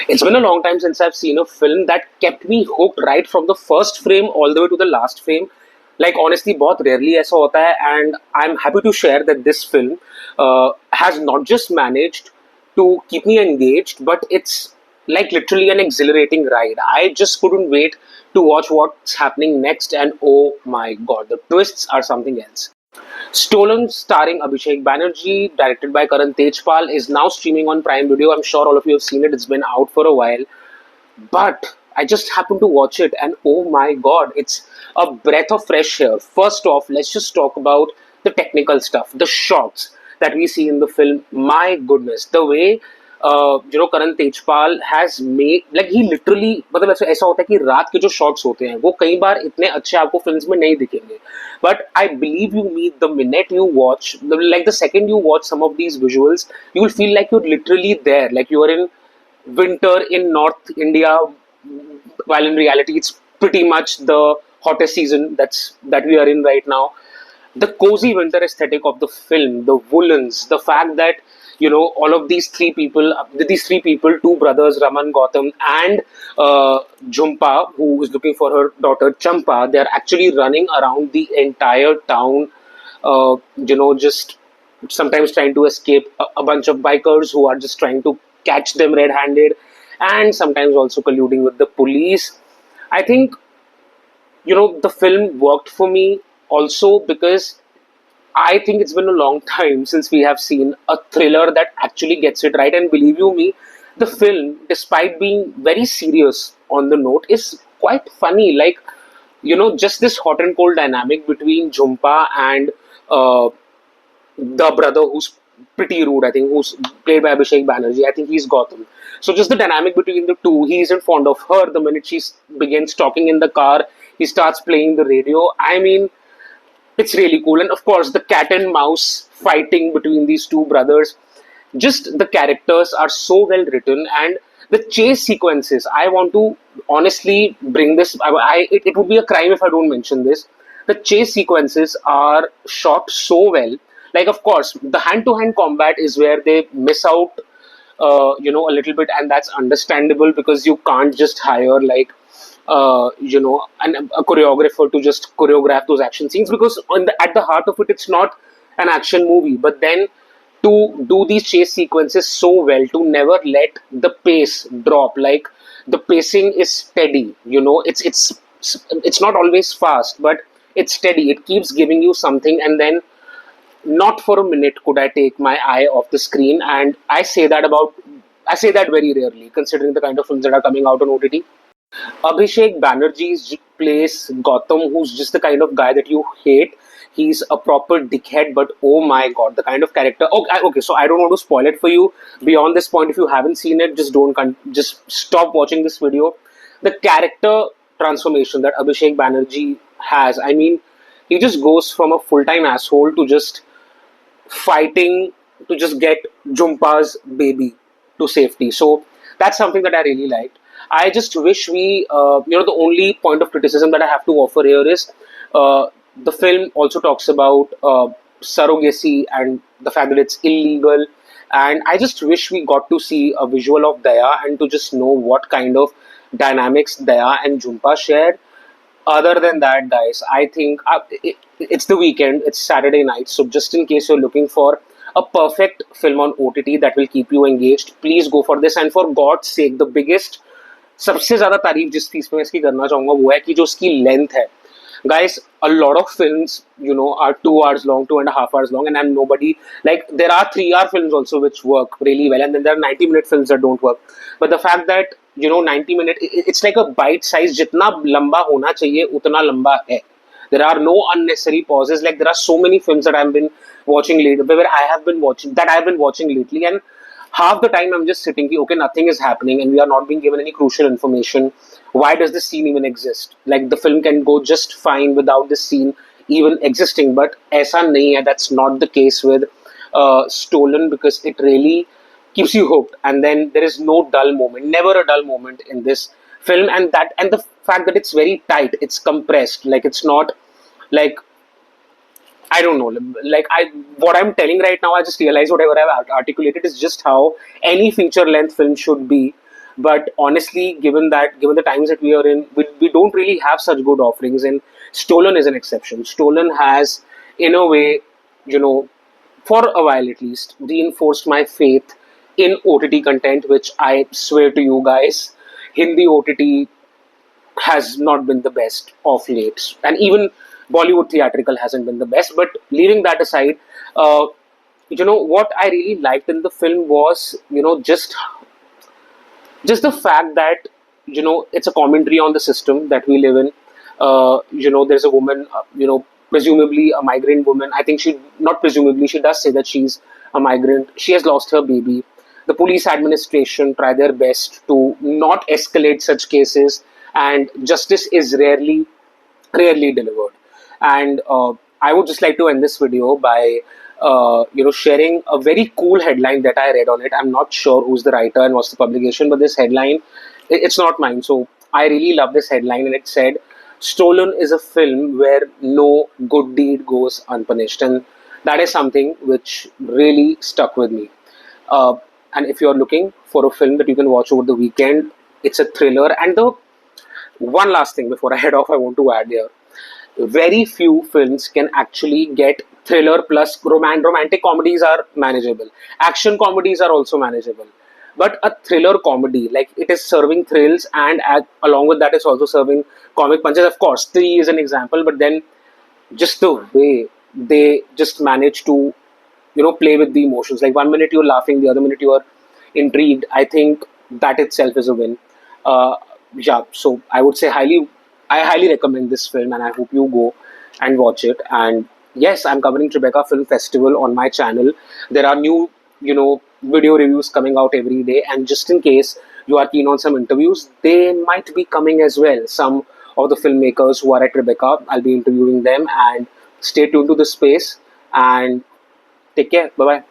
It's been a long time since I've seen a film that kept me hooked right from the first frame all the way to the last frame. Like honestly, बहुत rarely ऐसा होता है, and I'm happy to share that this film has not just managed to keep me engaged, but it's like literally an exhilarating ride. I just couldn't wait to watch what's happening next, and oh my god, the twists are something else. Stolen, starring Abhishek Banerjee, directed by Karan Tejpal, is now streaming on Prime Video. I'm sure all of you have seen it. It's been out for a while. But I just happened to watch it, and oh my god, it's a breath of fresh air. First off, let's just talk about the technical stuff, the shots that we see in the film. My goodness, the way Karan Tejpal has made, like he literally, मतलब ऐसा होता है कि रात के जो shots होते हैं वो कई बार इतने अच्छे आपको फिल्म्स में नहीं दिखेंगे. But I believe you meet the minute you watch, like the second you watch some of these visuals, you will feel like you're literally there, like you are in winter in North India, while in reality it's pretty much the hottest season that we are in right now. The cozy winter aesthetic of the film, the woolens, the fact that all of these three people, two brothers, Raman, Gautam, and Jhumpa, who is looking for her daughter Champa, they are actually running around the entire town, just sometimes trying to escape a bunch of bikers who are just trying to catch them red-handed, and sometimes also colluding with the police. I think the film worked for me also because I think it's been a long time since we have seen a thriller that actually gets it right. And believe you me, the film, despite being very serious on the note, is quite funny. Like, just this hot and cold dynamic between Jhumpa and uh, the brother who's pretty rude, I think, who's played by Abhishek Banerjee. I think he's Gotham. So just the dynamic between the two, he isn't fond of her. The minute she begins talking in the car, he starts playing the radio. I mean, it's really cool. And of course, the cat and mouse fighting between these two brothers. Just the characters are so well written, and the chase sequences. I want to honestly bring this. It would be a crime if I don't mention this. The chase sequences are shot so well. Like, of course, the hand-to-hand combat is where they miss out, a little bit, and that's understandable because you can't just hire like a choreographer to just choreograph those action scenes because at the heart of it, it's not an action movie. But then to do these chase sequences so well, to never let the pace drop, like the pacing is steady. It's not always fast, but it's steady. It keeps giving you something, and then not for a minute could I take my eye off the screen. And I say that very rarely, considering the kind of films that are coming out on OTT. Abhishek Banerjee plays Gotham, who's just the kind of guy that you hate. He's a proper dickhead, but oh my god, the kind of character. Okay, so I don't want to spoil it for you. Beyond this point, if you haven't seen it, just stop watching this video. The character transformation that Abhishek Banerjee has, I mean, he just goes from a full-time asshole to just fighting to just get Jumpa's baby to safety. So that's something that I really liked. I just wish the only point of criticism that I have to offer here is the film also talks about surrogacy and the fact that it's illegal. And I just wish we got to see a visual of Daya and to just know what kind of dynamics Daya and Jhumpa shared. Other than that, guys, I think it's the weekend, it's Saturday night. So, just in case you're looking for a perfect film on OTT that will keep you engaged, please go for this. And for God's sake, the biggest, सबसे ज्यादा तारीफ जिस चीज में इसकी करना चाहूंगा वो है कि जो उसकी लेंथ है. Guys, a lot of films are 2 hours long, 2.5 hours long, and I'm nobody, like there are 3 hour films also which work really well, and then there are 90-minute films that don't work. But the fact that 90 minute, it's like a bite size. जितना लंबा होना चाहिए उतना लंबा है. There are no unnecessary pauses. Like there are so many films that I've been watching lately, where I've been watching lately, and half the time I'm just sitting here, okay, nothing is happening and we are not being given any crucial information. Why does this scene even exist? Like the film can go just fine without this scene even existing, but aisa nahi hai. That's not the case with Stolen, because it really keeps you hooked, and then there is no dull moment, never a dull moment in this film. And the fact that it's very tight, it's compressed, like it's not like, I don't know. Like what I'm telling right now, I just realized whatever I've articulated is just how any feature length film should be. But honestly, given the times that we are in, we don't really have such good offerings, and Stolen is an exception. Stolen has, in a way, you know, for a while at least, reinforced my faith in OTT content, which I swear to you guys, Hindi OTT has not been the best of late, and even Bollywood theatrical hasn't been the best. But leaving that aside, uh, what I really liked in the film was, just the fact that it's a commentary on the system that we live in. There's a woman, presumably a migrant woman. I think she, not presumably, she does say that she's a migrant. She has lost her baby. The police administration try their best to not escalate such cases, and justice is rarely delivered. And I would just like to end this video by sharing a very cool headline that I read on it. I'm not sure who's the writer and what's the publication, but this headline, it's not mine. So I really love this headline, and it said, "Stolen is a film where no good deed goes unpunished," and that is something which really stuck with me. Uh, and if you're looking for a film that you can watch over the weekend, it's a thriller. And the one last thing before I head off, I want to add here, very few films can actually get thriller plus romantic comedies are manageable. Action comedies are also manageable. But a thriller comedy, like it is serving thrills, and along with that, it's also serving comic punches. Of course, Three is an example, but then just the way they just manage to, play with the emotions. Like one minute you're laughing, the other minute you are intrigued. I think that itself is a win. Uh, yeah, so I highly recommend this film, and I hope you go and watch it. And yes, I'm covering Tribeca Film Festival on my channel. There are new, video reviews coming out every day, and just in case you are keen on some interviews, they might be coming as well. Some of the filmmakers who are at Tribeca, I'll be interviewing them, and stay tuned to the space and take care. Bye bye.